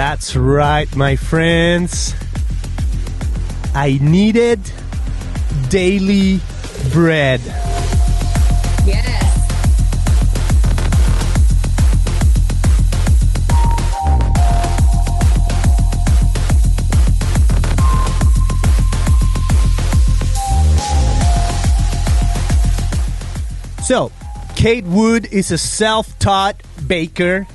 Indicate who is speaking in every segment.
Speaker 1: That's right, my friends. I needed daily bread.
Speaker 2: Yes.
Speaker 1: So, Kate Wood is a self-taught baker,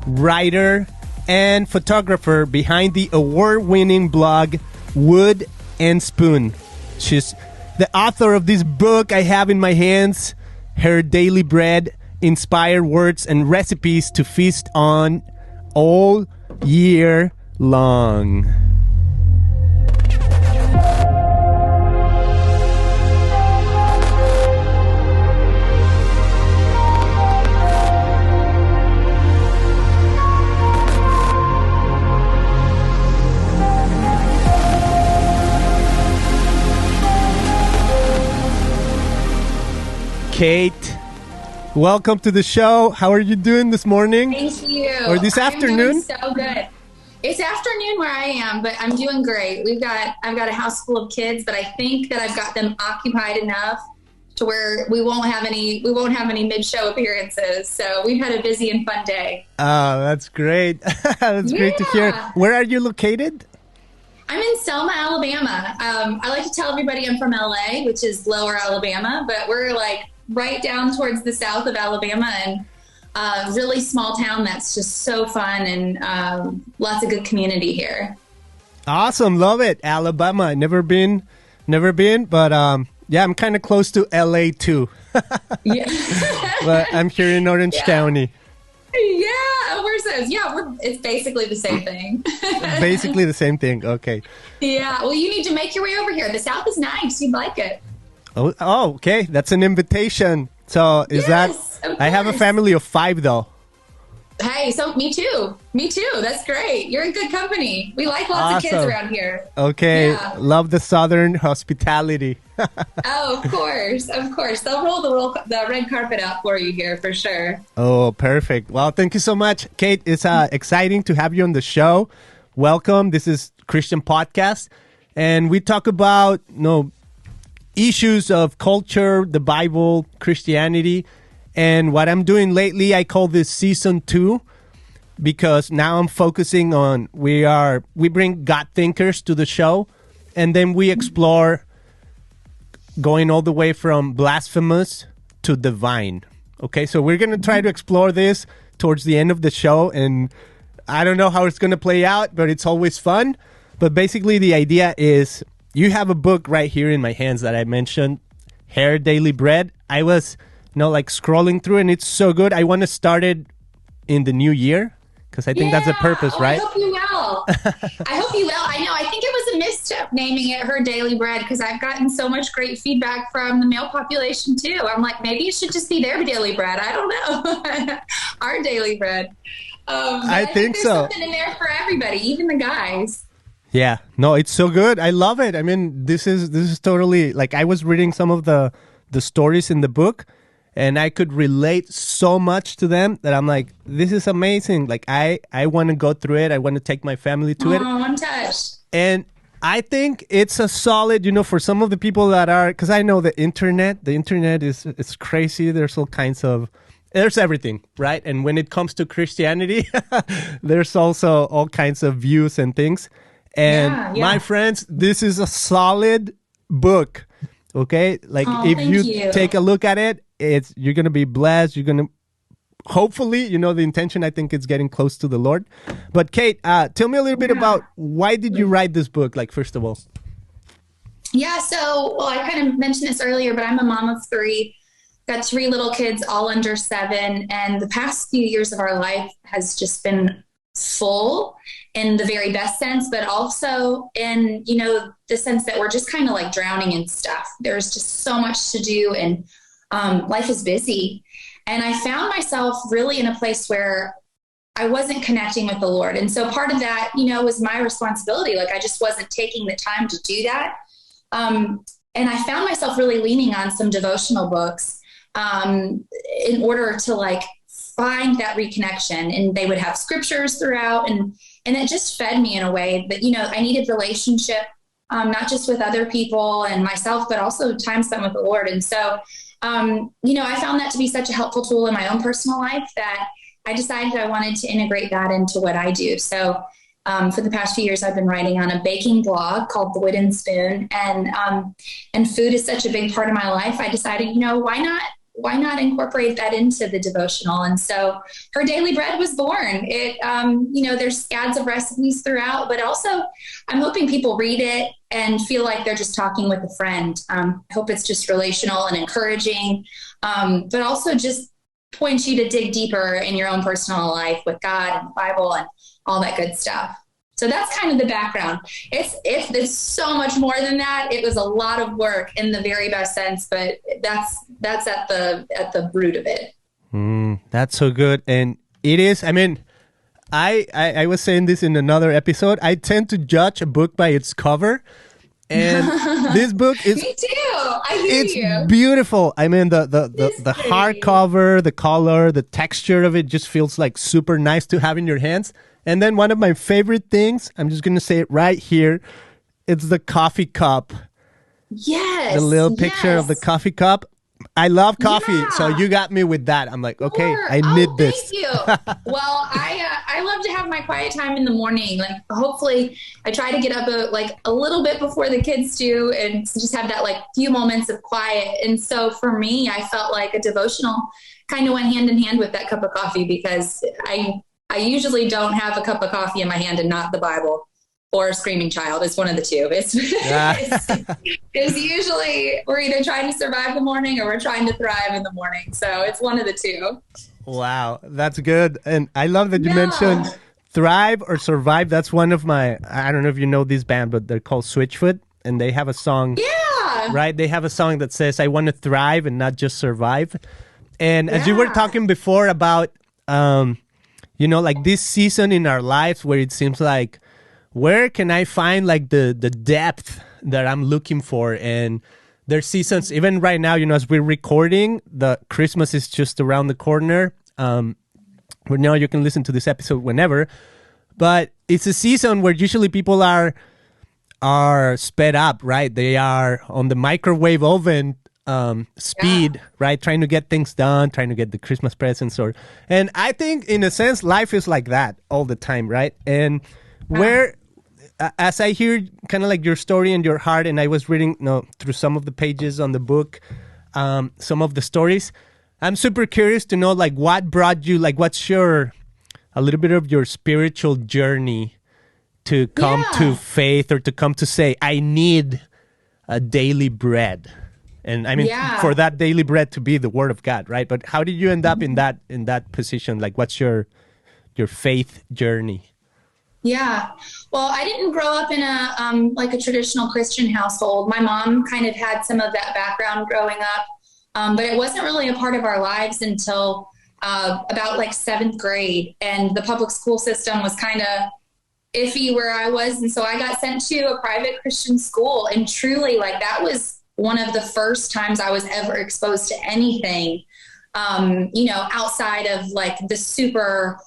Speaker 1: writer, and photographer behind the award-winning blog Wood and Spoon. She's the author of this book I have in my hands, Her Daily Bread, Inspired Words and Recipes to Feast on All Year Long. Kate, welcome to the show. How are you doing this morning?
Speaker 2: Thank you.
Speaker 1: Or this afternoon?
Speaker 2: I'm doing so good. It's afternoon where I am, but I'm doing great. I've got a house full of kids, but I think that I've got them occupied enough to where we won't have any mid-show appearances. So we've had a busy and fun day.
Speaker 1: Oh, that's great. That's great to hear. Where are you located?
Speaker 2: I'm in Selma, Alabama. I like to tell everybody I'm from LA, which is lower Alabama, but we're like right down towards the south of Alabama, and a really small town that's just so fun, and lots of good community here.
Speaker 1: Awesome. Love it. Alabama. Never been, but yeah, I'm kind of close to LA too.
Speaker 2: Yeah.
Speaker 1: But I'm here in Orange County.
Speaker 2: Yeah, it's basically the same thing.
Speaker 1: Basically the same thing. Okay.
Speaker 2: Yeah. Well, you need to make your way over here. The South is nice. You'd like it.
Speaker 1: Oh, okay. That's an invitation. So I have a family of 5 though.
Speaker 2: Hey, so me too. That's great. You're in good company. We like lots of kids around here.
Speaker 1: Okay.
Speaker 2: Yeah.
Speaker 1: Love the Southern hospitality.
Speaker 2: Oh, of course. They'll roll the red carpet out for you here for sure.
Speaker 1: Oh, perfect. Well, thank you so much, Kate. It's exciting to have you on the show. Welcome. This is Christian Podcast, and we talk about issues of culture, the Bible, Christianity. And what I'm doing lately, I call this season 2, because now I'm focusing on we bring God thinkers to the show, and then we explore going all the way from blasphemous to divine. Okay, so we're going to try to explore this towards the end of the show, and I don't know how it's going to play out, but it's always fun. But basically the idea is you have a book right here in my hands that I mentioned, Her Daily Bread. I was scrolling through, and it's so good. I want to start it in the new year, because I think that's the purpose, right?
Speaker 2: I hope you will. I know. I think it was a misstep naming it Her Daily Bread, because I've gotten so much great feedback from the male population too. I'm like, maybe it should just be their daily bread. I don't know. Our daily bread. I think so. There's something in there for everybody, even the guys.
Speaker 1: Yeah. No, it's so good. I love it. I mean, this is totally I was reading some of the stories in the book, and I could relate so much to them that I'm like, this is amazing. I want to go through it. I want to take my family to it.
Speaker 2: Oh, I'm touched.
Speaker 1: And I think it's a solid, for some of the people that are, because I know the internet is crazy. There's all kinds of, there's everything, right? And when it comes to Christianity, there's also all kinds of views and things. And my friends, this is a solid book. Okay, if you take a look at it, you're gonna be blessed. You're gonna hopefully, the intention. I think it's getting close to the Lord. But Kate, tell me a little bit about why did you write this book? First of all.
Speaker 2: Yeah, so I kind of mentioned this earlier, but I'm a mom of 3. Got 3 little kids, all under 7, and the past few years of our life has just been full in the very best sense, but also in, the sense that we're just kind of drowning in stuff. There's just so much to do, and life is busy. And I found myself really in a place where I wasn't connecting with the Lord. And so part of that, was my responsibility. I just wasn't taking the time to do that. And I found myself really leaning on some devotional books in order to find that reconnection. And they would have scriptures throughout, and it just fed me in a way that, I needed relationship, not just with other people and myself, but also time spent with the Lord. And so, I found that to be such a helpful tool in my own personal life that I decided I wanted to integrate that into what I do. So, for the past few years, I've been writing on a baking blog called The Wooden Spoon, and food is such a big part of my life. I decided, why not incorporate that into the devotional? And so Her Daily Bread was born. There's scads of recipes throughout, but also I'm hoping people read it and feel like they're just talking with a friend. I hope it's just relational and encouraging, but also just point you to dig deeper in your own personal life with God and the Bible and all that good stuff. So that's kind of the background. It's so much more than that. It was a lot of work in the very best sense, but that's at the root of it.
Speaker 1: That's so good. And it is, I was saying this in another episode. I tend to judge a book by its cover. And this book is
Speaker 2: me too. It's
Speaker 1: beautiful. The hardcover, the color, the texture of it just feels like super nice to have in your hands. And then one of my favorite things, I'm just going to say it right here, it's the coffee cup.
Speaker 2: Yes.
Speaker 1: The little picture of the coffee cup. I love coffee, so you got me with that. I'm like, okay, I need this.
Speaker 2: Thank you. Well, I love to have my quiet time in the morning. Like, hopefully, I try to get up a little bit before the kids do, and just have that few moments of quiet. And so for me, I felt like a devotional kind of went hand in hand with that cup of coffee, because I usually don't have a cup of coffee in my hand and not the Bible or a screaming child. It's one of the two. It's usually we're either trying to survive the morning or we're trying to thrive in the morning. So it's one of the two.
Speaker 1: Wow, that's good. And I love that you mentioned thrive or survive. That's one of my, I don't know if you know this band, but they're called Switchfoot, and they have a song.
Speaker 2: Yeah.
Speaker 1: Right? They have a song that says, I want to thrive and not just survive. And as you were talking before about, this season in our lives where it seems like, where can I find the depth that I'm looking for? And there's seasons, even right now, as we're recording, the Christmas is just around the corner. But now you can listen to this episode whenever. But it's a season where usually people are sped up, right? They are on the microwave oven speed, right? Trying to get things done, trying to get the Christmas presents. And I think in a sense, life is like that all the time, right? And as I hear kind of your story and your heart, and I was reading through some of the pages on the book, some of the stories, I'm super curious to know what brought you, what's a little bit of your spiritual journey to come to faith, or to come to say, I need a daily bread. And for that daily bread to be the Word of God, right? But how did you end up in that position? What's your faith journey?
Speaker 2: Yeah. Well, I didn't grow up in a traditional Christian household. My mom kind of had some of that background growing up, but it wasn't really a part of our lives until about seventh grade. And the public school system was kind of iffy where I was. And so I got sent to a private Christian school, and truly that was one of the first times I was ever exposed to anything, outside of the super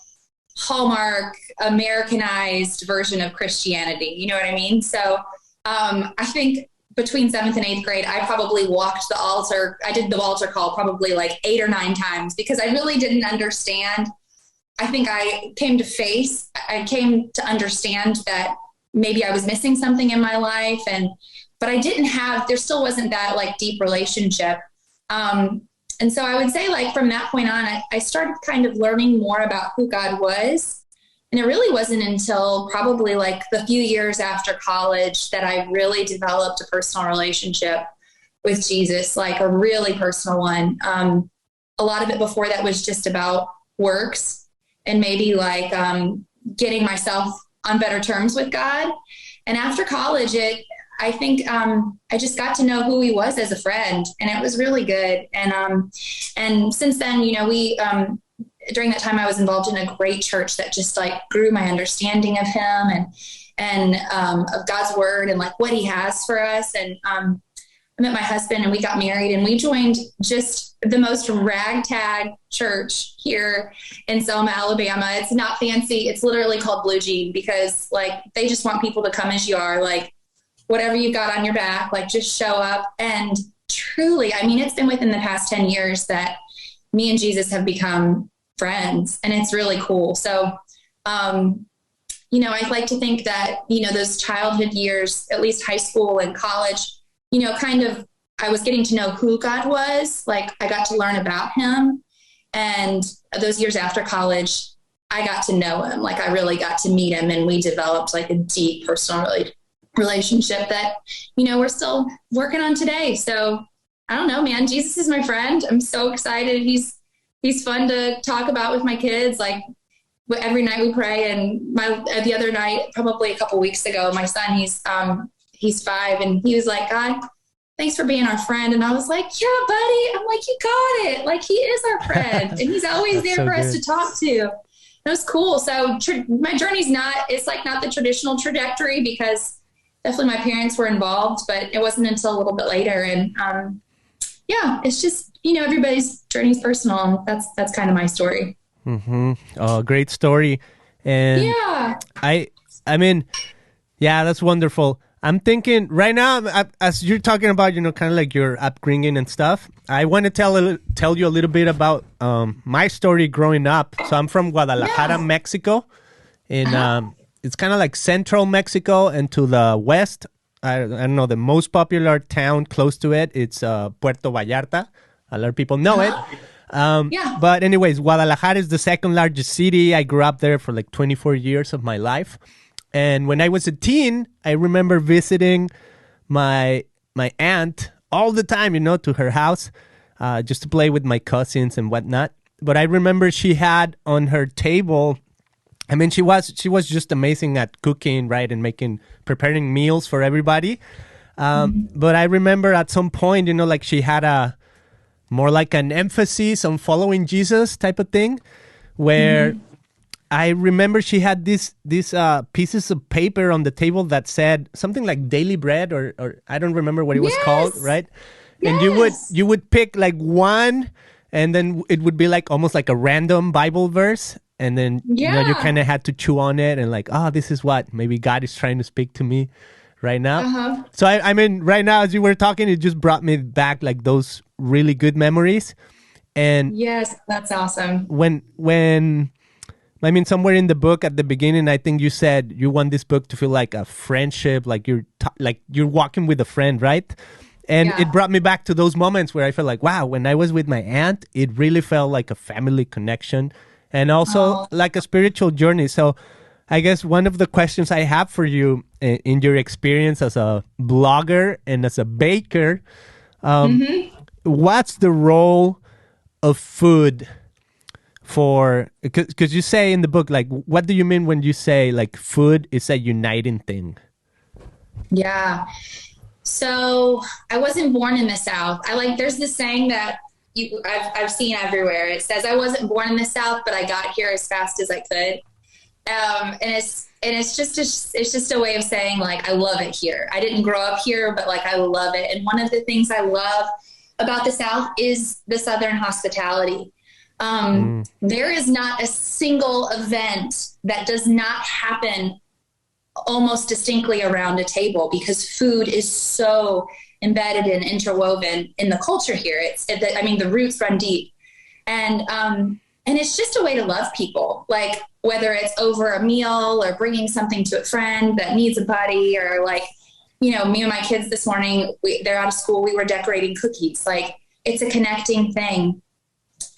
Speaker 2: Hallmark Americanized version of Christianity. You know what I mean? So I think between 7th and 8th grade, I probably walked the altar. I did the altar call probably 8 or 9 times, because I really didn't understand. I think I came to understand that maybe I was missing something in my life, but I didn't there still wasn't that deep relationship. And so I would say from that point on, I started kind of learning more about who God was. And it really wasn't until probably the few years after college that I really developed a personal relationship with Jesus, a really personal one. A lot of it before that was just about works and maybe getting myself on better terms with God. And after college, I think I just got to know who he was as a friend, and it was really good. And since then, we during that time I was involved in a great church that just grew my understanding of him and of God's word and what he has for us. And I met my husband and we got married, and we joined just the most ragtag church here in Selma, Alabama. It's not fancy. It's literally called Blue Jean, because like they just want people to come as you are, like whatever you've got on your back, like just show up. And truly, I mean, it's been within the past 10 years that me and Jesus have become friends, and it's really cool. So, you know, I'd like to think that, you know, those childhood years, at least high school and college, you know, kind of, I was getting to know who God was. Like I got to learn about him. And those years after college, I got to know him. Like I really got to meet him, and we developed like a deep personal relationship that, you know, we're still working on today. So I don't know, man, Jesus is my friend. I'm so excited. He's fun to talk about with my kids. Like every night we pray, and the other night, probably a couple weeks ago, my son, he's 5, and he was like, God, thanks for being our friend. And I was like, yeah, buddy. I'm like, you got it. Like he is our friend, and he's always there for us to talk to. It was cool. So my journey's it's not the traditional trajectory, because definitely my parents were involved, but it wasn't until a little bit later. And, yeah, it's just, you know, everybody's journey is personal. That's kind of my story.
Speaker 1: Mm-hmm. Oh, great story. And
Speaker 2: yeah,
Speaker 1: I mean, yeah, that's wonderful. I'm thinking right now, as you're talking about, you know, kind of like your upbringing and stuff, I want to tell you a little bit about my story growing up. So I'm from Guadalajara, Mexico, and it's kind of like central Mexico, and to the west, I don't know, the most popular town close to it, it's Puerto Vallarta. A lot of people know it. But anyways, Guadalajara is the second largest city. I grew up there for like 24 years of my life. And when I was a teen, I remember visiting my aunt all the time, you know, to her house, just to play with my cousins and whatnot. But I remember she had on her table, I mean, she was just amazing at cooking, right, and preparing meals for everybody. But I remember at some point, you know, like she had more like an emphasis on following Jesus type of thing, where I remember she had these pieces of paper on the table that said something like daily bread, or I don't remember what it was called, right? Yes. And you would pick like one, and then it would be like almost like a random Bible verse. And then you know, you kind of had to chew on it and like, oh, this is what maybe God is trying to speak to me right now. So I mean, right now, as you were talking, it just brought me back like those really good memories. And
Speaker 2: yes, that's awesome.
Speaker 1: When I mean, somewhere in the book at the beginning, I think you said you want this book to feel like a friendship, like you're walking with a friend, right? And it brought me back to those moments where I felt like, wow, when I was with my aunt, it really felt like a family connection. And also like a spiritual journey. So I guess one of the questions I have for you in your experience as a blogger and as a baker, what's the role of food for, because you say in the book, like, what do you mean when you say like food is a uniting thing?
Speaker 2: Yeah. So I wasn't born in the South. There's this saying that I've seen everywhere. It says, I wasn't born in the South, but I got here as fast as I could. And it's just a way of saying like, I love it here. I didn't grow up here, but like, I love it. And one of the things I love about the South is the Southern hospitality. There is not a single event that does not happen almost distinctly around a table, because food is so embedded and interwoven in the culture here. The roots run deep, and it's just a way to love people. Like whether it's over a meal or bringing something to a friend that needs a buddy, or like, you know, me and my kids this morning, they're out of school. We were decorating cookies. Like it's a connecting thing.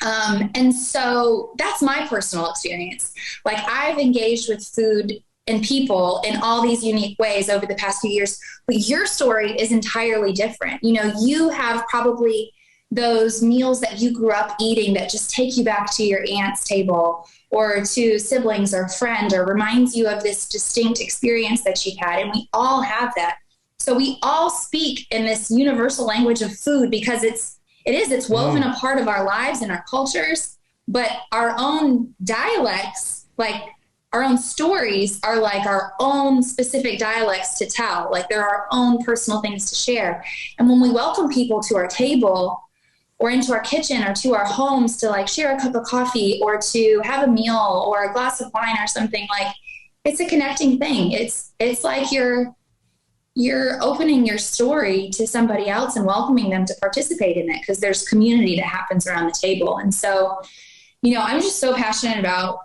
Speaker 2: And so that's my personal experience. Like I've engaged with food and people in all these unique ways over the past few years, but your story is entirely different. You know, you have probably those meals that you grew up eating that just take you back to your aunt's table or to siblings or friend, or reminds you of this distinct experience that you've had. And we all have that. So we all speak in this universal language of food, because it's woven a part of our lives and our cultures, but our own dialects, like our own stories are like our own specific dialects to tell. Like they're our own personal things to share. And when we welcome people to our table or into our kitchen or to our homes to like share a cup of coffee or to have a meal or a glass of wine or something, like it's a connecting thing. It's like you're opening your story to somebody else and welcoming them to participate in it, because there's community that happens around the table. And so, I'm just so passionate about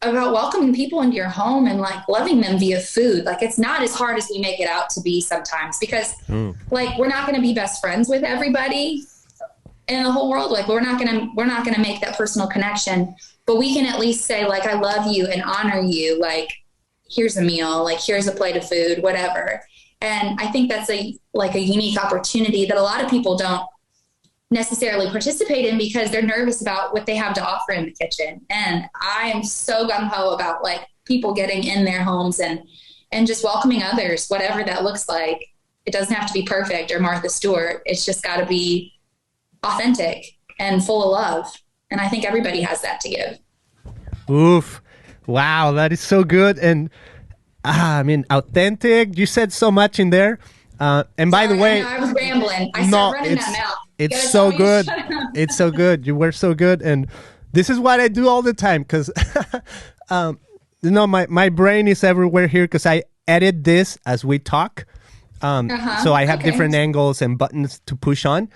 Speaker 2: welcoming people into your home and like loving them via food. Like it's not as hard as we make it out to be sometimes, because like we're not going to be best friends with everybody in the whole world. Like we're not going to make that personal connection, but we can at least say like, I love you and honor you. Like, here's a meal, like here's a plate of food, whatever. And I think that's a unique opportunity that a lot of people don't necessarily participate in because they're nervous about what they have to offer in the kitchen. And I am so gung-ho about like people getting in their homes and just welcoming others, whatever that looks like. It doesn't have to be perfect or Martha Stewart. It's just got to be authentic and full of love. And I think everybody has that to give.
Speaker 1: Oof. Wow, that is so good. And authentic. You said so much in there. And by the way,
Speaker 2: I was rambling. I started running that mouth.
Speaker 1: It's so good. It's so good. You were so good. And this is what I do all the time because, my brain is everywhere here because I edit this as we talk. So I have different angles and buttons to push on.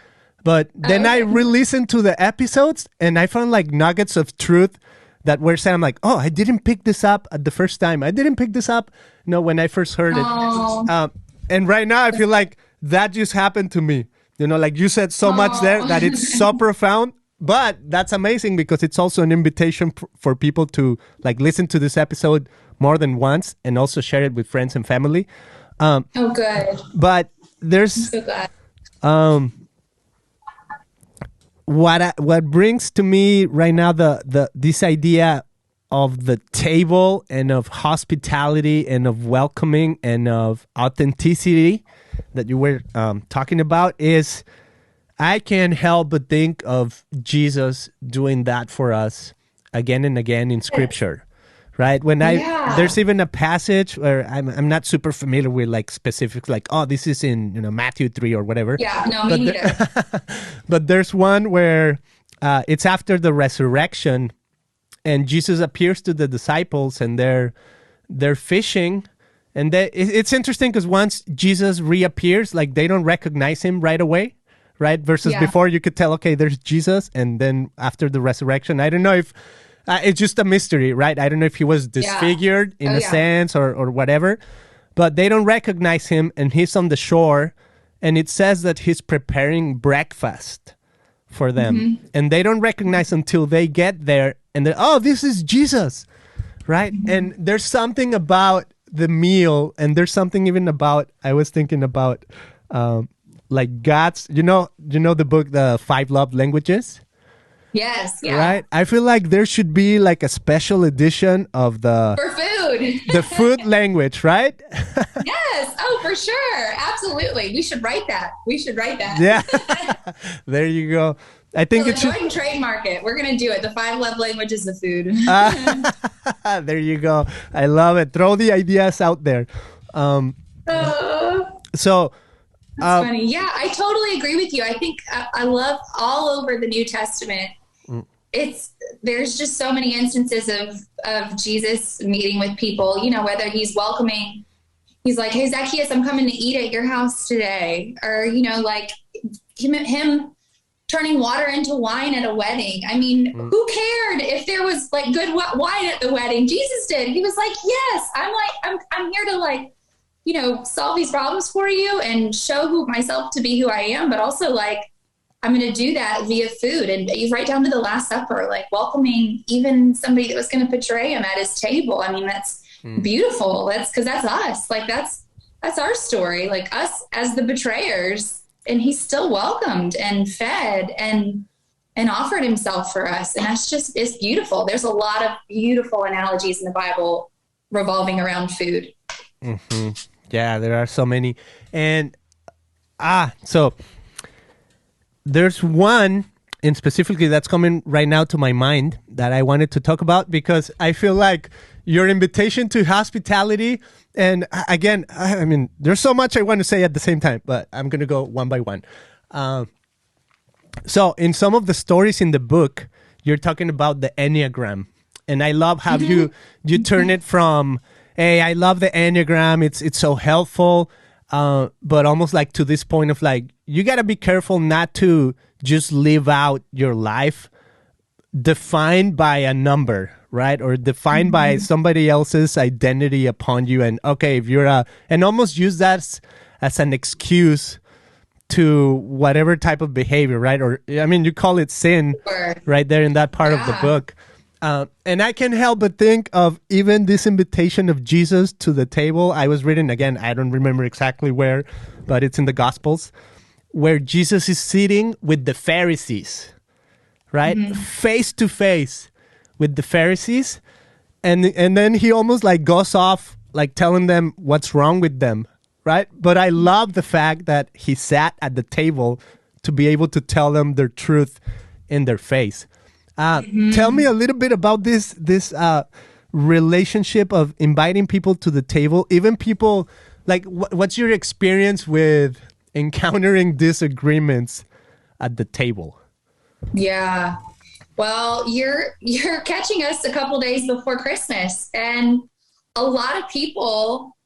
Speaker 1: But then I re-listen to the episodes and I found like nuggets of truth that were saying, I'm like, oh, I didn't pick this up at the first time. I didn't pick this up, when I first heard it. And right now I feel like that just happened to me. Like you said so much there that it's so profound, but that's amazing because it's also an invitation for people to like listen to this episode more than once and also share it with friends and family.
Speaker 2: Good.
Speaker 1: But there's,
Speaker 2: I'm so glad.
Speaker 1: What brings to me right now this idea of the table and of hospitality and of welcoming and of authenticity that you were talking about is I can't help but think of Jesus doing that for us again and again in Scripture, right? There's even a passage where I'm not super familiar with like specifics, like this is in Matthew 3 or whatever.
Speaker 2: Yeah, no, me neither.
Speaker 1: But there's one where it's after the resurrection, and Jesus appears to the disciples, and they're fishing. And it's interesting because once Jesus reappears, like they don't recognize him right away, right? Versus before you could tell, okay, there's Jesus. And then after the resurrection, I don't know if it's just a mystery, right? I don't know if he was disfigured in a sense or whatever, but they don't recognize him and he's on the shore and it says that he's preparing breakfast for them. Mm-hmm. And they don't recognize until they get there and they're, oh, this is Jesus, right? Mm-hmm. And there's something about the meal, and there's something even about, I was thinking about like God's, the book, The 5 Love Languages?
Speaker 2: Yes, yeah.
Speaker 1: Right? I feel like there should be like a special edition of
Speaker 2: for food.
Speaker 1: The food language, right?
Speaker 2: Yes. Oh, for sure. Absolutely. We should write that.
Speaker 1: Yeah. There you go. I think it should.
Speaker 2: Go ahead and trademark it. We're going to do it. The 5 love languages of food.
Speaker 1: There you go. I love it. Throw the ideas out there. So.
Speaker 2: That's funny. Yeah, I totally agree with you. I think I love all over the New Testament. There's just so many instances of Jesus meeting with people, whether he's welcoming, he's like, hey, Zacchaeus, I'm coming to eat at your house today. Or, like him turning water into wine at a wedding. I mean, who cared if there was like good wine at the wedding? Jesus did. He was like, yes, I'm here to like, solve these problems for you and show myself to be who I am, but also like, I'm going to do that via food. And right down to the Last Supper, like welcoming even somebody that was going to betray him at his table. I mean, that's beautiful. That's because that's us. Like that's our story, like us as the betrayers. And he still welcomed and fed and offered himself for us. And it's beautiful. There's a lot of beautiful analogies in the Bible revolving around food.
Speaker 1: Mm-hmm. Yeah, there are so many. And so there's one and specifically that's coming right now to my mind that I wanted to talk about, because I feel like your invitation to hospitality, and again, I mean, there's so much I want to say at the same time, but I'm going to go one by one. So in some of the stories in the book, you're talking about the Enneagram, and I love how you turn it from, hey, I love the Enneagram, it's so helpful, but almost like to this point of like, you got to be careful not to just live out your life defined by a number, right? Or defined by somebody else's identity upon you. And okay, if you're and almost use that as an excuse to whatever type of behavior, right? Or, I mean, you call it sin right there in that part of the book. And I can't help but think of even this invitation of Jesus to the table. I was reading, again, I don't remember exactly where, but it's in the Gospels, where Jesus is sitting with the Pharisees, right? Face to face with the Pharisees. And then he almost like goes off, like telling them what's wrong with them, right? But I love the fact that he sat at the table to be able to tell them their truth in their face. Tell me a little bit about this relationship of inviting people to the table, even people, like what's your experience with encountering disagreements at the table?
Speaker 2: Yeah. Well, you're catching us a couple days before Christmas, and a lot of people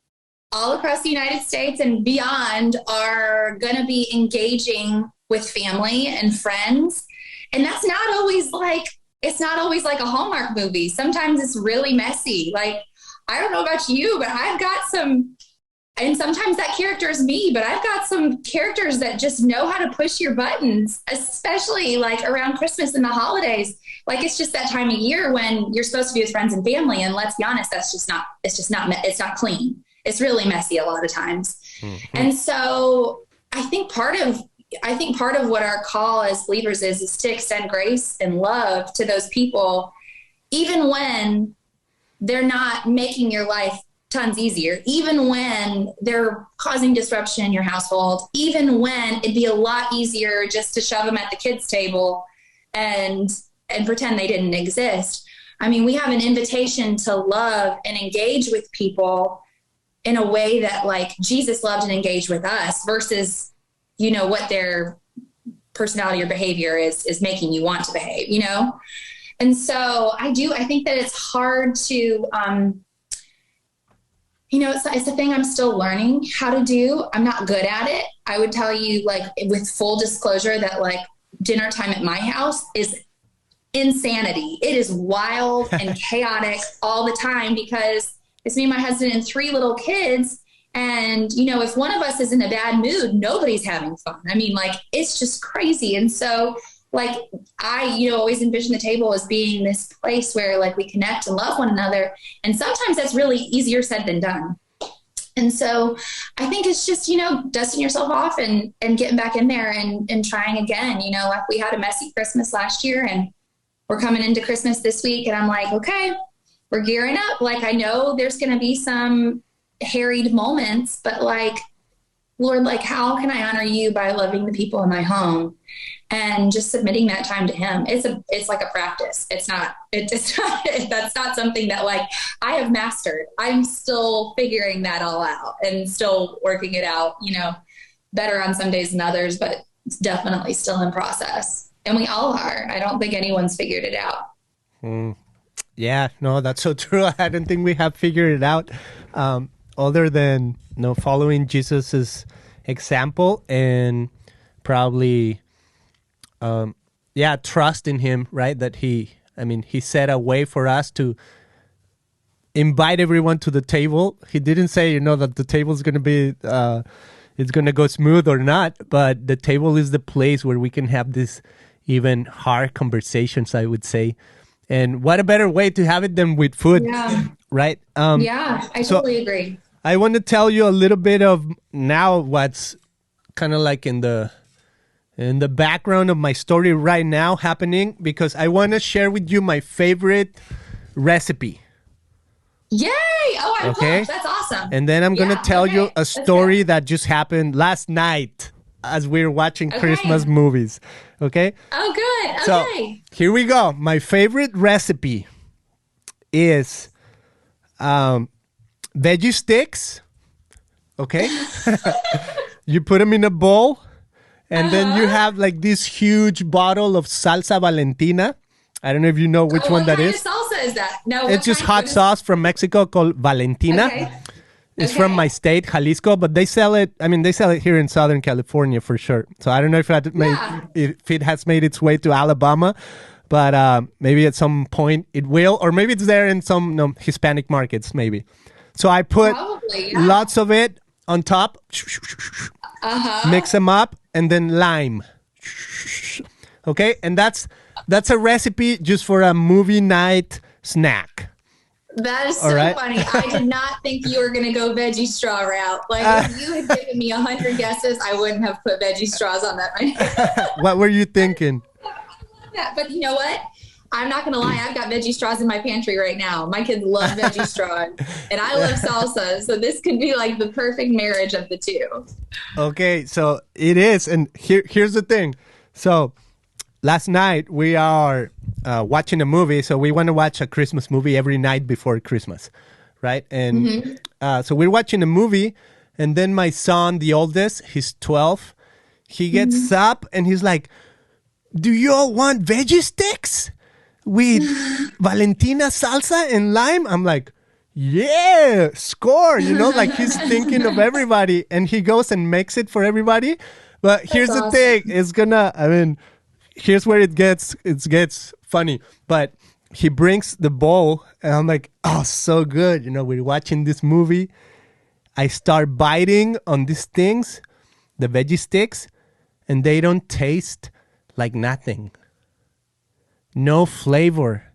Speaker 2: all across the United States and beyond are going to be engaging with family and friends. And that's not always like, it's not always like a Hallmark movie. Sometimes it's really messy. Like, I don't know about you, but I've got some, and sometimes that character is me, but I've got some characters that just know how to push your buttons, especially like around Christmas and the holidays. Like, it's just that time of year when you're supposed to be with friends and family. And let's be honest, it's not clean. It's really messy a lot of times. And so I think part of what our call as believers is to extend grace and love to those people, even when they're not making your life tons easier, even when they're causing disruption in your household, even when it'd be a lot easier just to shove them at the kids' table and pretend they didn't exist. I mean, we have an invitation to love and engage with people in a way that like Jesus loved and engaged with us versus, you know, what their personality or behavior is making you want to behave, you know? And so I think that it's hard to, you know, it's a thing I'm still learning how to do. I'm not good at it. I would tell you, like, with full disclosure, that like dinner time at my house is insanity. It is wild and chaotic all the time because it's me and my husband and 3 little kids. And, you know, if one of us is in a bad mood, nobody's having fun. I mean, like, it's just crazy. And so, like, I, you know, always envision the table as being this place where, like, we connect and love one another. And sometimes that's really easier said than done. And so I think it's just, you know, dusting yourself off and getting back in there and trying again. You know, like, we had a messy Christmas last year and we're coming into Christmas this week. And I'm like, okay, we're gearing up. Like, I know there's going to be some harried moments, but like, Lord, like, how can I honor you by loving the people in my home and just submitting that time to him? It's like a practice. It's not, that's not something that like I have mastered. I'm still figuring that all out and still working it out, you know, better on some days than others, but it's definitely still in process. And we all are. I don't think anyone's figured it out.
Speaker 1: Yeah, no, that's so true. I don't think we have figured it out. Other than, you know, following Jesus's example and probably, trust in him, right? That he set a way for us to invite everyone to the table. He didn't say, you know, that the table is going to be, it's going to go smooth or not, but the table is the place where we can have this even hard conversations, I would say. And what a better way to have it than with food, right?
Speaker 2: I totally agree.
Speaker 1: I want to tell you a little bit of now what's kind of like in the background of my story right now happening, because I want to share with you my favorite recipe.
Speaker 2: Yay! Oh, I'm pumped. That's awesome.
Speaker 1: And then I'm going to tell you a story that just happened last night. as we're watching
Speaker 2: Okay.
Speaker 1: Christmas movies. Okay?
Speaker 2: Oh, good.
Speaker 1: So
Speaker 2: Okay.
Speaker 1: here we go. My favorite recipe is veggie sticks. Okay? You put them in a bowl, and then you have like this huge bottle of salsa Valentina. I don't know if you know which one that is.
Speaker 2: What kind of salsa is that? No,
Speaker 1: It's just hot sauce from Mexico called Valentina.
Speaker 2: Okay.
Speaker 1: It's from my state, Jalisco, but they sell it. I mean, they sell it here in Southern California for sure. So I don't know if it has made its way to Alabama, but maybe at some point it will, or maybe it's there in some Hispanic markets, maybe. So I put lots of it on top, mix them up, and then lime. Okay, and that's a recipe just for a movie night snack.
Speaker 2: That is so funny. I did not think you were going to go veggie straw route. Like, if you had given me 100 guesses, I wouldn't have put veggie straws on that menu.
Speaker 1: What were you thinking?
Speaker 2: But you know what? I'm not going to lie. I've got veggie straws in my pantry right now. My kids love veggie straws, and I love salsa. So this could be like the perfect marriage of the two.
Speaker 1: Okay, so it is. And here's the thing. So last night we are watching a movie. So we want to watch a Christmas movie every night before Christmas, right? And so we're watching a movie, and then my son, the oldest, he's 12. He gets up and he's like, "Do you all want veggie sticks with Valentina salsa and lime?" I'm like, "Yeah, score." Like he's thinking of everybody, and he goes and makes it for everybody. But here's the thing. Here's where it gets funny. But he brings the bowl, and I'm like, "Oh, so good." We're watching this movie. I start biting on these things, the veggie sticks, and they don't taste like nothing. No flavor.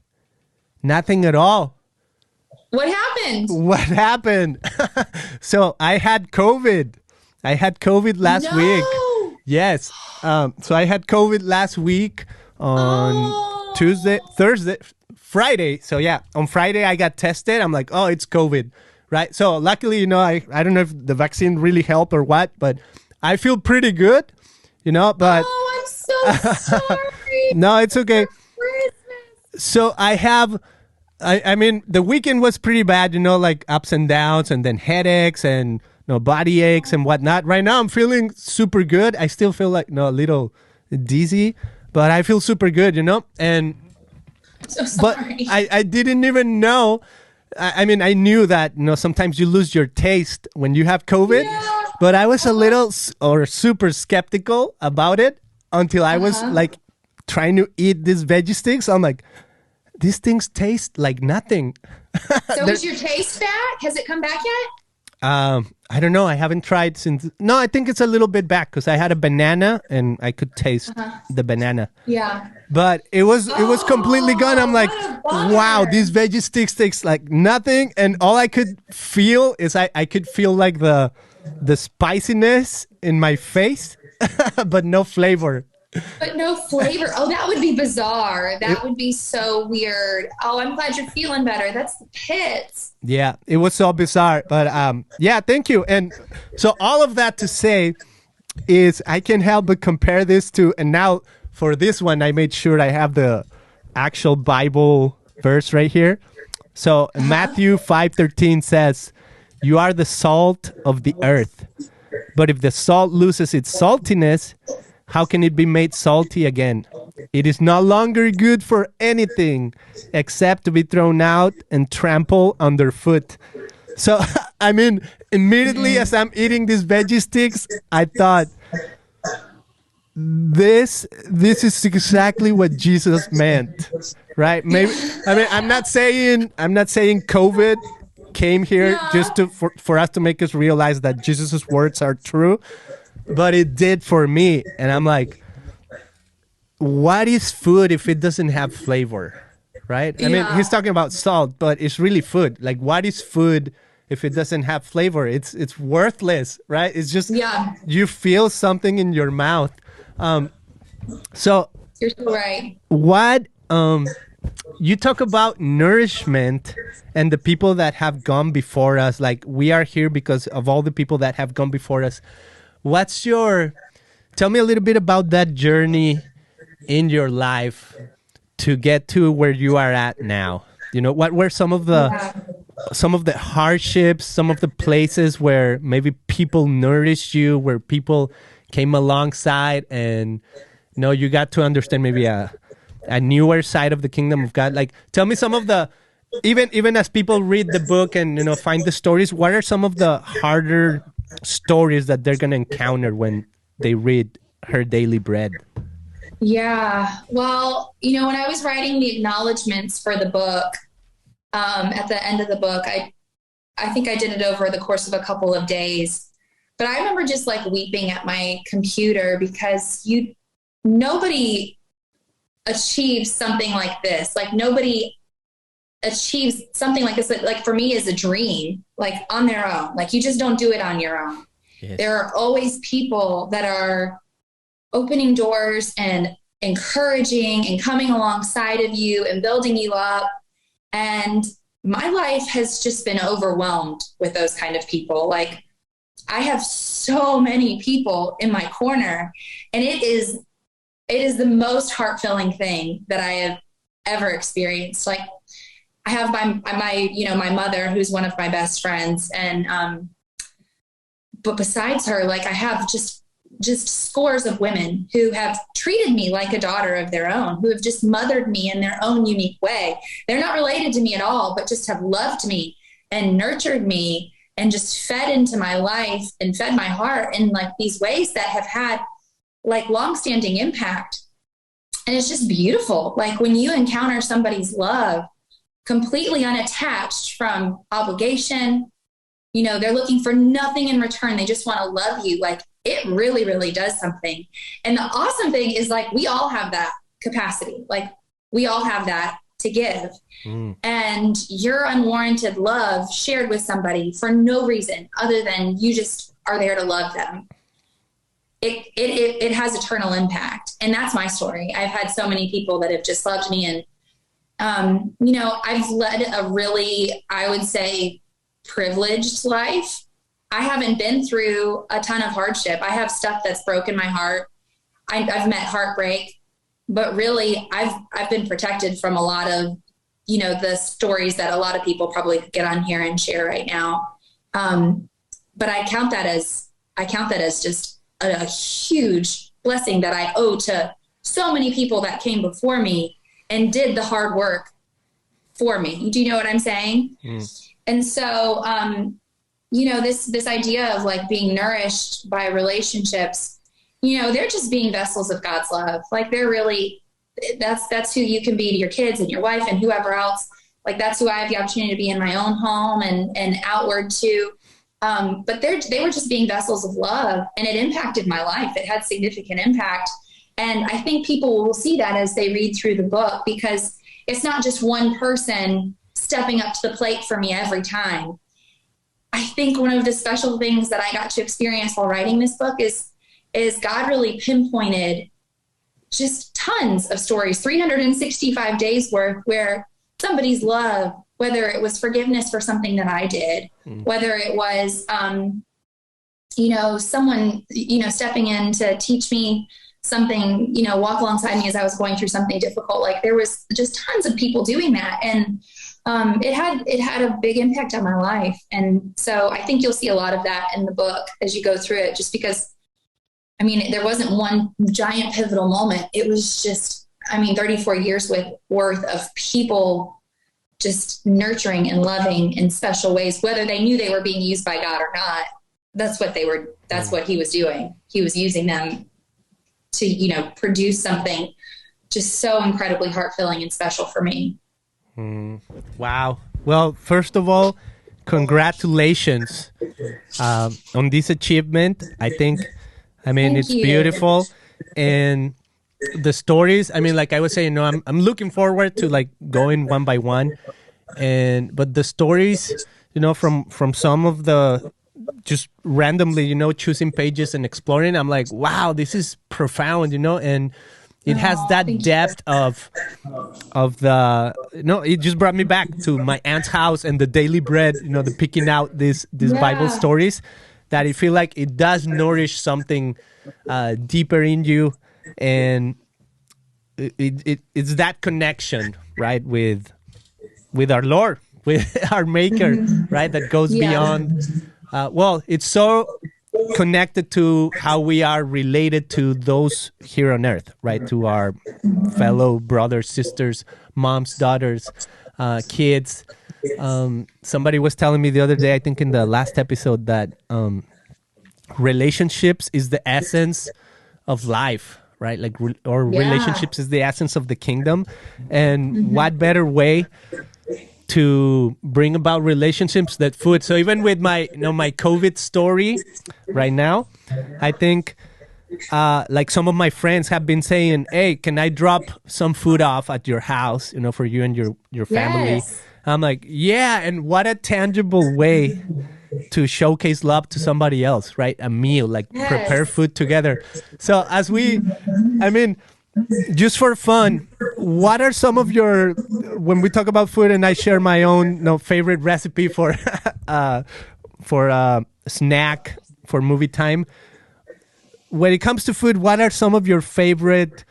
Speaker 1: Nothing at all.
Speaker 2: What happened?
Speaker 1: What happened? So I had COVID. I had COVID last week. Yes. So I had COVID last week on Tuesday, Thursday, Friday. So yeah, on Friday I got tested. I'm like, oh, it's COVID, right? So luckily, I don't know if the vaccine really helped or what, but I feel pretty good, but.
Speaker 2: Oh, I'm so sorry.
Speaker 1: No, it's okay. So I mean, the weekend was pretty bad, like ups and downs, and then headaches and body aches and whatnot. Right now, I'm feeling super good. I still feel like a little dizzy, but I feel super good, And
Speaker 2: so sorry.
Speaker 1: But I didn't even know. I mean, I knew that sometimes you lose your taste when you have COVID, but I was a little or super skeptical about it until I was like trying to eat these veggie sticks. I'm like, these things taste like nothing.
Speaker 2: So is your taste back? Has it come back yet?
Speaker 1: I don't know. I haven't tried since. No, I think it's a little bit back because I had a banana and I could taste the banana.
Speaker 2: Yeah.
Speaker 1: But it was completely gone. I'm like, wow, these veggie sticks taste like nothing. And all I could feel is I could feel like the spiciness in my face, but no flavor.
Speaker 2: But no flavor. Oh, that would be bizarre. That would be so weird. Oh, I'm glad you're feeling better. That's the pits.
Speaker 1: Yeah, it was so bizarre. But yeah, thank you. And so all of that to say is I can't help but compare this to, and now for this one, I made sure I have the actual Bible verse right here. So Matthew 5:13 says, "You are the salt of the earth. But if the salt loses its saltiness, how can it be made salty again? It is no longer good for anything except to be thrown out and trampled underfoot." So, I mean, immediately as I'm eating these veggie sticks, I thought, this is exactly what Jesus meant, right? Maybe I'm not saying COVID came here just for us to make us realize that Jesus's words are true. But it did for me. And I'm like, what is food if it doesn't have flavor? Right? I mean, he's talking about salt, but it's really food. Like, what is food if it doesn't have flavor? It's worthless, right? It's just, you feel something in your mouth. So
Speaker 2: you're so right.
Speaker 1: What, you talk about nourishment and the people that have gone before us. Like, we are here because of all the people that have gone before us. What's your tell me a little bit about that journey in your life to get to where you are at now. What were some of the hardships, some of the places where maybe people nourished you, where people came alongside, and you got to understand maybe a newer side of the kingdom of God. Like, tell me some of the, even as people read the book and find the stories, what are some of the harder stories that they're going to encounter when they read Her Daily Bread?
Speaker 2: Yeah. Well, when I was writing the acknowledgments for the book, at the end of the book, I think I did it over the course of a couple of days, but I remember just like weeping at my computer because nobody achieves something like this. Like, nobody achieves something like this, like for me is a dream, like on their own. Like, you just don't do it on your own. Yes. There are always people that are opening doors and encouraging and coming alongside of you and building you up. And my life has just been overwhelmed with those kind of people. Like, I have so many people in my corner, and it is the most heart-filling thing that I have ever experienced. Like, I have my mother, who's one of my best friends. And, but besides her, like, I have just scores of women who have treated me like a daughter of their own, who have just mothered me in their own unique way. They're not related to me at all, but just have loved me and nurtured me and just fed into my life and fed my heart in like these ways that have had like longstanding impact. And it's just beautiful. Like, when you encounter somebody's love completely unattached from obligation, they're looking for nothing in return. They just want to love you. Like, it really, really does something. And the awesome thing is, like, we all have that capacity. Like, we all have that to give. And your unwarranted love shared with somebody for no reason other than you just are there to love them. It has eternal impact. And that's my story. I've had so many people that have just loved me. And, I've led a really, I would say, privileged life. I haven't been through a ton of hardship. I have stuff that's broken my heart. I've met heartbreak, but really I've been protected from a lot of, the stories that a lot of people probably get on here and share right now. But I count that as just a huge blessing that I owe to so many people that came before me and did the hard work for me. Do you know what I'm saying? And so, this idea of like being nourished by relationships, they're just being vessels of God's love. Like, they're really, that's who you can be to your kids and your wife and whoever else. Like, that's who I have the opportunity to be in my own home and outward to. But they were just being vessels of love, and it impacted my life. It had significant impact. And I think people will see that as they read through the book, because it's not just one person stepping up to the plate for me every time. I think one of the special things that I got to experience while writing this book is God really pinpointed just tons of stories, 365 days worth, where somebody's love, whether it was forgiveness for something that I did, whether it was, someone, stepping in to teach me something, walk alongside me as I was going through something difficult. Like, there was just tons of people doing that. And it had a big impact on my life. And so I think you'll see a lot of that in the book as you go through it, just because, there wasn't one giant pivotal moment. It was just, 34 years worth of people just nurturing and loving in special ways, whether they knew they were being used by God or not. That's what he was doing. He was using them to, produce something just so incredibly heart-filling and special for me.
Speaker 1: Wow. Well, first of all, congratulations on this achievement. I think, it's beautiful. And the stories, like I was saying, I'm looking forward to like going one by one. But the stories, from some of the just randomly, choosing pages and exploring, I'm like, wow, this is profound, and it has that depth of the, it just brought me back to my aunt's house and the daily bread, the picking out these Bible stories. that you feel like it does nourish something deeper in you, and it's that connection, right, with our Lord, with our Maker, right, that goes beyond. Well, it's so connected to how we are related to those here on earth, right, to our fellow brothers, sisters, moms, daughters, kids. Somebody was telling me the other day, I think in the last episode, that relationships is the essence of life, right? Like, relationships is the essence of the kingdom. And what better way to bring about relationships than food? So even with my COVID story right now, I think like some of my friends have been saying, hey, can I drop some food off at your house, for you and your family?
Speaker 2: Yes.
Speaker 1: I'm like, yeah. And what a tangible way to showcase love to somebody else, right? A meal, like prepare food together. So just for fun, what are some of your, when we talk about food and I share my own favorite recipe for snack for movie time, when it comes to food, what are some of your favorite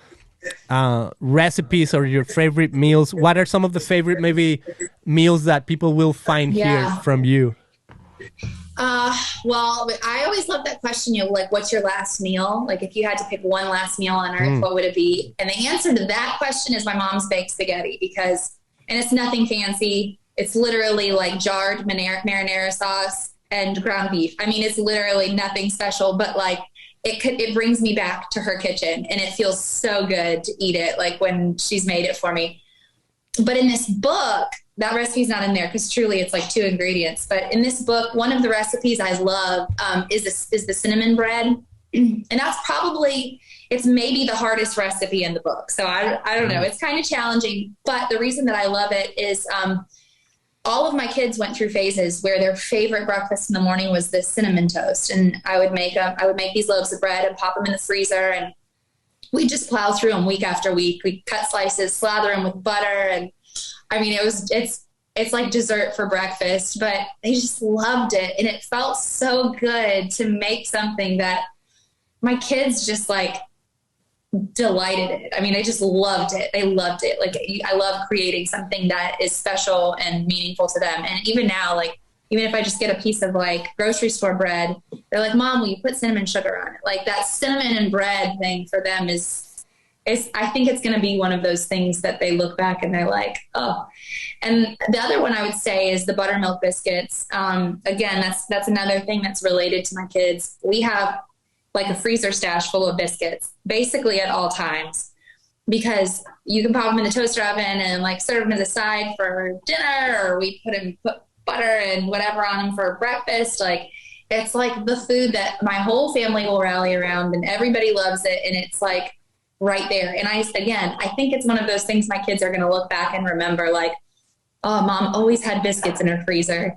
Speaker 1: recipes or your favorite meals? What are some of the favorite maybe meals that people will find here from you?
Speaker 2: Well, I always love that question, like, what's your last meal? Like, if you had to pick one last meal on earth, what would it be? And the answer to that question is my mom's baked spaghetti, and it's nothing fancy. It's literally like jarred marinara sauce and ground beef. I mean, it's literally nothing special, but like it brings me back to her kitchen, and it feels so good to eat it, like when she's made it for me. But in this book, that recipe's not in there because truly it's like 2 ingredients. But in this book, one of the recipes I love is the cinnamon bread. And that's it's maybe the hardest recipe in the book. So I don't know. It's kind of challenging. But the reason that I love it is all of my kids went through phases where their favorite breakfast in the morning was this cinnamon toast. And I would make these loaves of bread and pop them in the freezer. And we just plow through them week after week. We cut slices, slather them with butter, and I mean, it's like dessert for breakfast, but they just loved it. And it felt so good to make something that my kids just like delighted it. I mean, they just loved it. They loved it. Like, I love creating something that is special and meaningful to them. And even now, like, even if I just get a piece of like grocery store bread, they're like, Mom, will you put cinnamon sugar on it? Like, that cinnamon and bread thing for them I think it's going to be one of those things that they look back and they're like, oh. And the other one I would say is the buttermilk biscuits. Again, that's another thing that's related to my kids. We have like a freezer stash full of biscuits basically at all times, because you can pop them in the toaster oven and like serve them as a side for dinner, or we put butter and whatever on them for breakfast. Like, it's like the food that my whole family will rally around, and everybody loves it. And it's like right there. And I think it's one of those things my kids are going to look back and remember, like, oh, Mom always had biscuits in her freezer.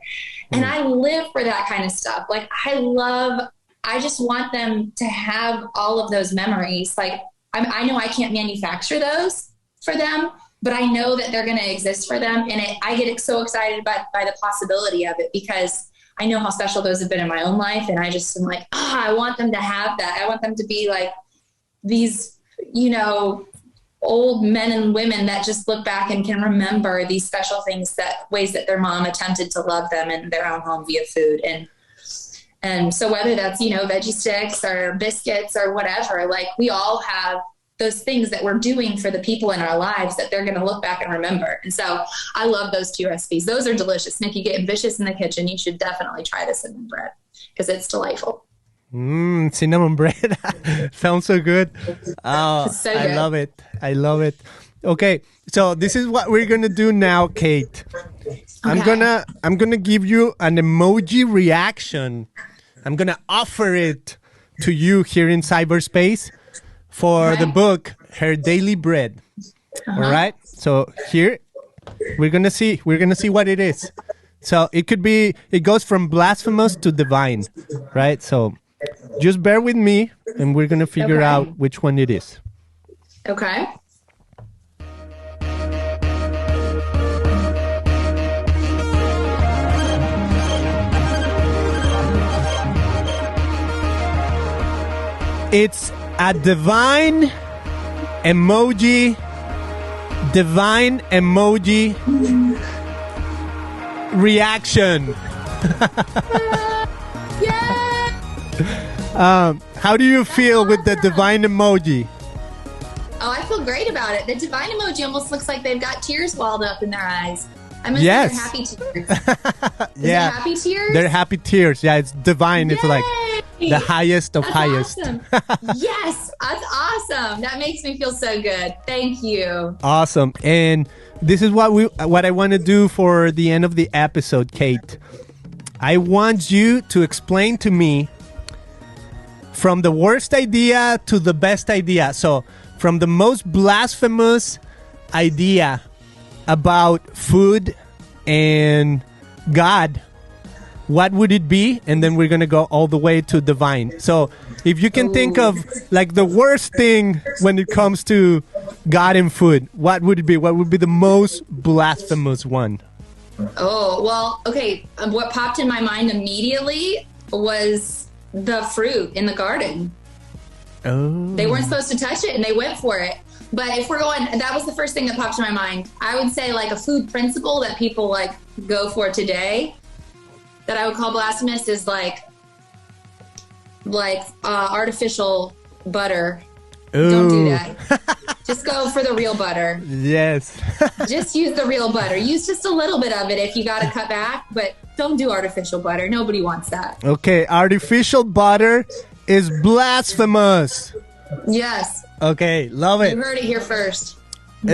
Speaker 2: And I live for that kind of stuff. Like, I just want them to have all of those memories. Like, I know I can't manufacture those for them, but I know that they're going to exist for them. And I get so excited by the possibility of it, because I know how special those have been in my own life. And I just am like, I want them to have that. I want them to be like these, old men and women that just look back and can remember these special things, ways that their mom attempted to love them in their own home via food. And so whether that's, veggie sticks or biscuits or whatever, like, we all have those things that we're doing for the people in our lives that they're going to look back and remember. And so I love those 2 recipes. Those are delicious. Nick, you get ambitious in the kitchen, you should definitely try the cinnamon bread, because it's delightful.
Speaker 1: Cinnamon bread. Sounds so good. Oh,
Speaker 2: so good.
Speaker 1: I love it. Okay, so this is what we're gonna do now, Kate. Okay. I'm gonna give you an emoji reaction. I'm gonna offer it to you here in cyberspace for the book Her Daily Bread. All right. So here we're gonna see what it is. So it goes from blasphemous to divine, right? So just bear with me, and we're going to figure out which one it is.
Speaker 2: Okay.
Speaker 1: It's a divine emoji reaction.
Speaker 2: Yeah.
Speaker 1: How do you feel with the divine emoji?
Speaker 2: Oh, I feel great about it. The divine emoji almost looks like they've got tears walled up in their eyes. I must say they're happy tears.
Speaker 1: Yeah.
Speaker 2: Happy tears?
Speaker 1: They're happy tears. Yeah, it's divine.
Speaker 2: Yay!
Speaker 1: It's like the highest of highest.
Speaker 2: Awesome. Yes, that's awesome. That makes me feel so good. Thank you.
Speaker 1: Awesome. And this is what I want to do for the end of the episode, Kate. I want you to explain to me from the worst idea to the best idea. So from the most blasphemous idea about food and God, what would it be? And then we're going to go all the way to divine. So if you can think of like the worst thing when it comes to God and food, what would it be? What would be the most blasphemous one?
Speaker 2: Oh, well, okay. What popped in my mind immediately was the fruit in the garden.
Speaker 1: Oh.
Speaker 2: They weren't supposed to touch it and they went for it. But if we're going, that was the first thing that popped in my mind. I would say like a food principle that people like go for today that I would call blasphemous is like artificial butter.
Speaker 1: Ooh.
Speaker 2: Don't do that. Just go for the real butter.
Speaker 1: Yes.
Speaker 2: Just use the real butter. Use just a little bit of it if you got to cut back, but don't do artificial butter. Nobody wants that.
Speaker 1: Okay, artificial butter is blasphemous.
Speaker 2: Yes.
Speaker 1: Okay, love it.
Speaker 2: You heard it here first.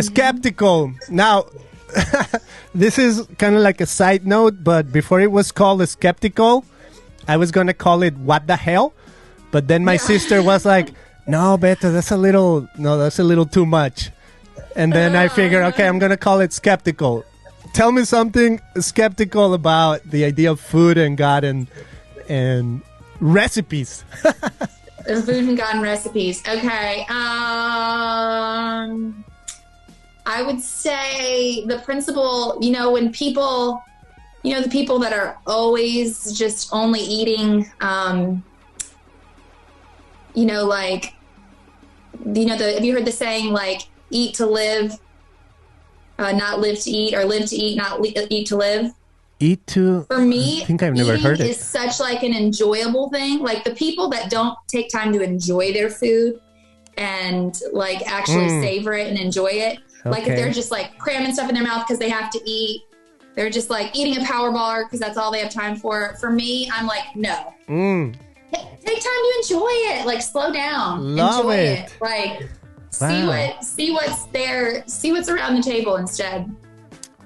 Speaker 1: Skeptical. Now, this is kind of like a side note, but before it was called a skeptical, I was going to call it what the hell. But then my sister was like, no, Beto, that's a little too much. And then I figured, okay, I'm going to call it skeptical. Tell me something skeptical about the idea of food and God and recipes.
Speaker 2: The food and God and recipes. Okay. I would say the principle, when people, the people that are always just only eating, have you heard the saying, like, eat to live, not live to eat, or live to eat, not eat to live?
Speaker 1: Eat to...
Speaker 2: For me,
Speaker 1: I think I've never heard it.
Speaker 2: Eating is such like an enjoyable thing. Like the people that don't take time to enjoy their food and like actually savor it and enjoy it. Okay. Like if they're just like cramming stuff in their mouth because they have to eat, they're just like eating a power bar because that's all they have time for. For me, I'm like, no. Take time to enjoy it. Like slow down. Enjoy it. Like see what's there. See what's around the table instead.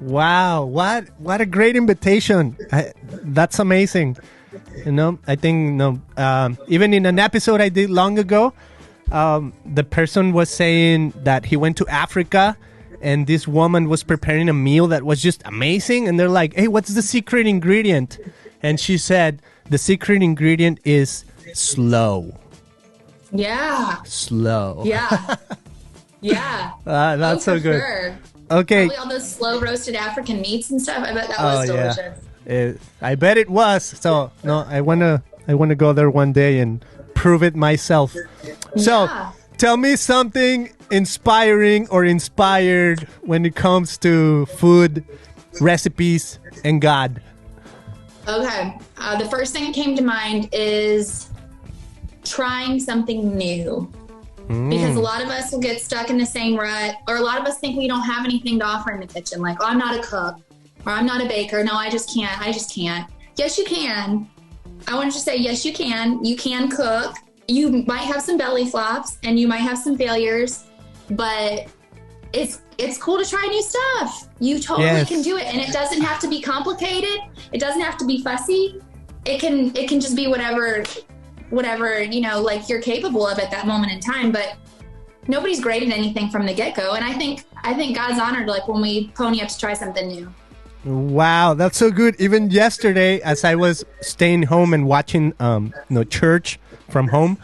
Speaker 1: Wow, what a great invitation. That's amazing. I think even in an episode I did long ago, the person was saying that he went to Africa and this woman was preparing a meal that was just amazing, and they're like, hey, what's the secret ingredient? And she said the secret ingredient is slow.
Speaker 2: Yeah.
Speaker 1: Slow.
Speaker 2: Yeah. Yeah.
Speaker 1: That's so good.
Speaker 2: Sure.
Speaker 1: Okay.
Speaker 2: Probably all those slow roasted African meats and stuff. I bet that was delicious.
Speaker 1: I bet it was. So no, I wanna go there one day and prove it myself. So tell me something inspiring or inspired when it comes to food, recipes, and God.
Speaker 2: Okay. The first thing that came to mind is trying something new. Because a lot of us will get stuck in the same rut, or a lot of us think we don't have anything to offer in the kitchen. Like, oh, I'm not a cook, or I'm not a baker. No, I just can't. Yes, you can. I wanted to say, yes, you can. You can cook. You might have some belly flops, and you might have some failures, but it's cool to try new stuff. You totally can do it, and it doesn't have to be complicated. It doesn't have to be fussy. It can just be whatever, like you're capable of at that moment in time. But nobody's great at anything from the get-go. And I think God's honored like when we pony up to try something new.
Speaker 1: Wow, that's so good. Even yesterday, as I was staying home and watching church from home,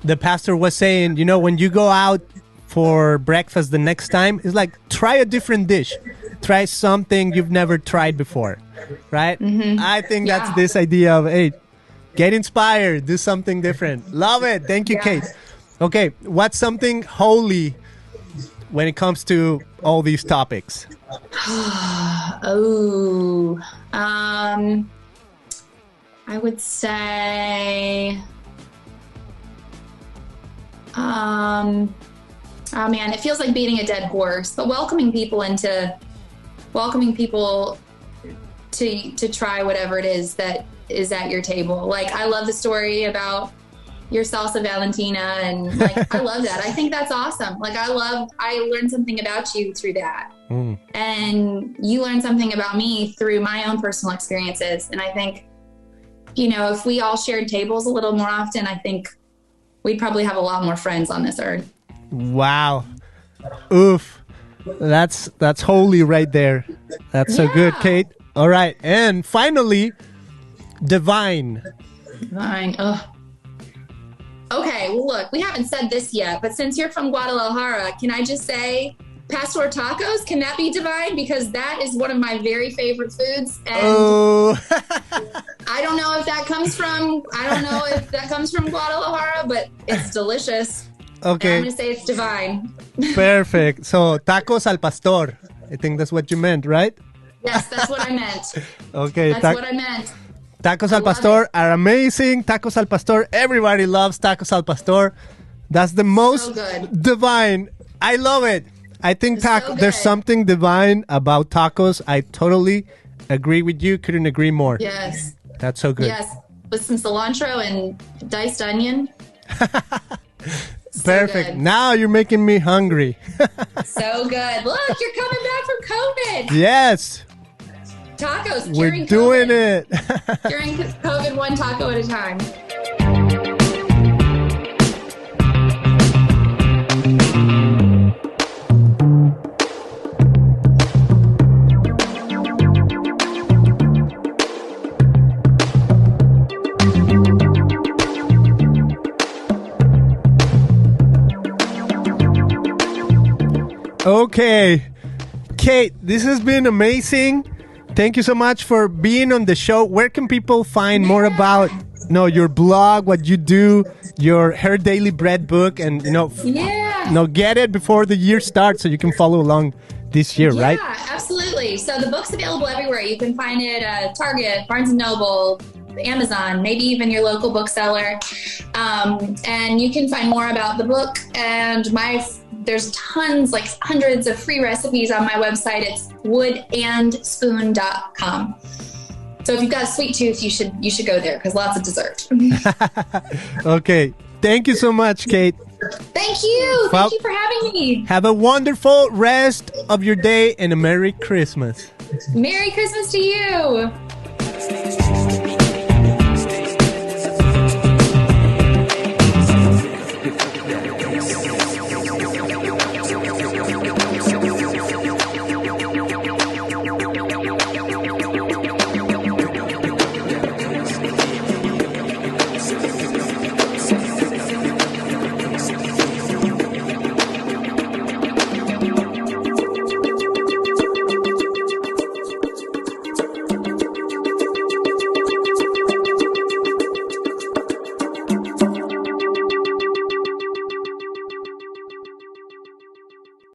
Speaker 1: the pastor was saying, when you go out for breakfast the next time, it's like, try a different dish. Try something you've never tried before, right? Mm-hmm. I think that's this idea of, hey, get inspired, do something different. Love it. Thank you, Kate. Okay, what's something holy when it comes to all these topics?
Speaker 2: I would say, oh man, it feels like beating a dead horse, but welcoming people to try whatever it is that is at your table. Like, I love the story about your salsa Valentina, and like, I love that. I think that's awesome. Like, I learned something about you through that. And you learned something about me through my own personal experiences. And I think, if we all shared tables a little more often, I think we'd probably have a lot more friends on this earth.
Speaker 1: Wow. Oof. That's holy right there. That's so good, Kate. All right. And finally, divine.
Speaker 2: Divine. Ugh. Okay, well, look, we haven't said this yet, but since you're from Guadalajara, can I just say Pastor tacos? Can that be divine? Because that is one of my very favorite foods. And I don't know if that comes from Guadalajara, but it's delicious.
Speaker 1: Okay.
Speaker 2: And I'm going to say it's divine.
Speaker 1: Perfect. So, tacos al pastor. I think that's what you meant, right?
Speaker 2: Yes, that's what I meant.
Speaker 1: Okay.
Speaker 2: That's what I meant.
Speaker 1: Tacos al pastor are amazing. Tacos al pastor. Everybody loves tacos al pastor. That's the most divine. I love it. I think there's something divine about tacos. I totally agree with you. Couldn't agree more.
Speaker 2: Yes.
Speaker 1: That's so good.
Speaker 2: Yes. With some cilantro and diced onion.
Speaker 1: Perfect. Now you're making me hungry.
Speaker 2: So good. Look, you're coming back from COVID.
Speaker 1: Yes.
Speaker 2: Tacos.
Speaker 1: We're doing it.
Speaker 2: During COVID, one taco at a time.
Speaker 1: Okay. Kate, this has been amazing. Thank you so much for being on the show. Where can people find more about your blog, what you do, your Her Daily Bread book, and get it before the year starts so you can follow along this year, right?
Speaker 2: Yeah, absolutely. So the book's available everywhere. You can find it at Target, Barnes & Noble, Amazon, maybe even your local bookseller. And you can find more about the book and there's tons, like hundreds of free recipes on my website. It's woodandspoon.com. So if you've got a sweet tooth, you should go there because lots of dessert.
Speaker 1: Okay. Thank you so much, Kate.
Speaker 2: Thank you. Thank you for having me.
Speaker 1: Have a wonderful rest of your day and a Merry Christmas.
Speaker 2: Merry Christmas to you.